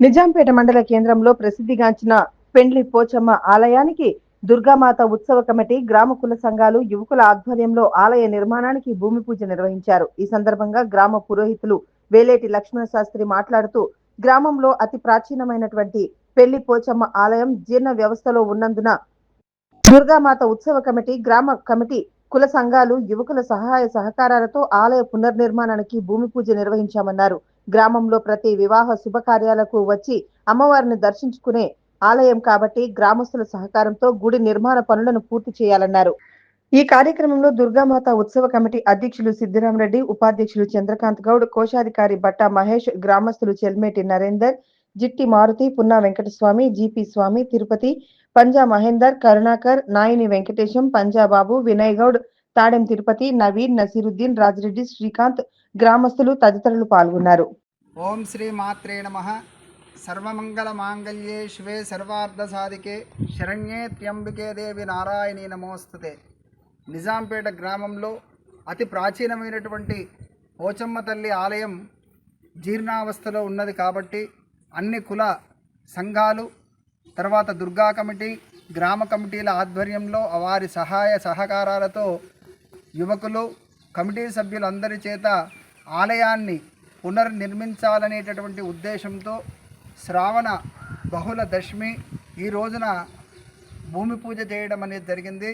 నిజాంపేట మండల కేంద్రంలో ప్రసిద్ధిగాంచిన పెండ్లి పోచమ్మ ఆలయానికి దుర్గామాత ఉత్సవ కమిటీ, గ్రామ కుల సంఘాలు, యువకుల ఆధ్వర్యంలో ఆలయ నిర్మాణానికి భూమి పూజ నిర్వహించారు. ఈ సందర్భంగా గ్రామ పురోహితులు వేలేటి లక్ష్మణ శాస్త్రి మాట్లాడుతూ, గ్రామంలో అతి ప్రాచీనమైనటువంటి పెళ్లి పోచమ్మ ఆలయం జీర్ణ వ్యవస్థలో ఉన్నందున దుర్గామాత ఉత్సవ కమిటీ, గ్రామ కమిటీ, కుల సంఘాలు, యువకుల సహాయ సహకారాలతో ఆలయ పునర్నిర్మాణానికి భూమి పూజ నిర్వహించామన్నారు. గ్రామంలో ప్రతి వివాహ శుభకార్యాలకు వచ్చి అమ్మవారిని దర్శించుకునే ఆలయం కాబట్టి గ్రామస్తుల సహకారంతో గుడి నిర్మాణ పనులను పూర్తి చేయాలన్నారు. ఈ కార్యక్రమంలో దుర్గామాత ఉత్సవ కమిటీ అధ్యక్షులు సిద్దిరామరెడ్డి, ఉపాధ్యక్షులు చంద్రకాంత్ గౌడ్, కోశాధికారి బట్టా మహేష్, గ్రామస్తులు చెల్మేటి నరేందర్, జిట్టి మారుతి, పున్నా వెంకటస్వామి, జీపీ స్వామి, తిరుపతి, పంజా మహేందర్, కరుణాకర్, నాయిని వెంకటేశం, పంజాబాబు, వినయ్ గౌడ్, తాడెం తిరుపతి, నవీన్, నసీరుద్దీన్, రాజిరెడ్డి, శ్రీకాంత్, గ్రామస్తులు తదితరులు పాల్గొన్నారు. ఓం శ్రీ మాత్రే నమః. సర్వమంగళ మాంగళ్యే శివే సర్వార్థ సాధికే శరణ్యే త్ర్యంబికే దేవి నారాయణీ నమోస్తుతే. నిజాంపేట గ్రామంలో అతి ప్రాచీనమైనటువంటి పోచమ్మ తల్లి ఆలయం జీర్ణావస్థలో ఉన్నది కాబట్టి అన్ని కుల సంఘాలు, తర్వాత దుర్గా కమిటీ, గ్రామ కమిటీల ఆధ్వర్యంలో వారి సహాయ సహకారాలతో యువకులు, కమిటీ సభ్యులందరి చేత ఆలయాన్ని పునర్నిర్మించాలనేటటువంటి ఉద్దేశంతో శ్రావణ బహుళ దశమి ఈ రోజున భూమి పూజ చేయడం అనేది జరిగింది.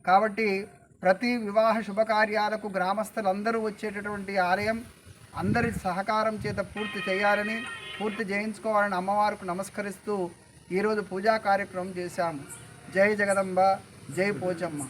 కాబట్టి ప్రతి వివాహ శుభకార్యాలకు గ్రామస్తులందరూ వచ్చేటటువంటి ఆలయం అందరి సహకారం చేత పూర్తి చేయించుకోవాలని అమ్మవారికి నమస్కరిస్తూ ఈరోజు పూజా కార్యక్రమం చేశాము. జై జగదంబ, జై పోచమ్మ.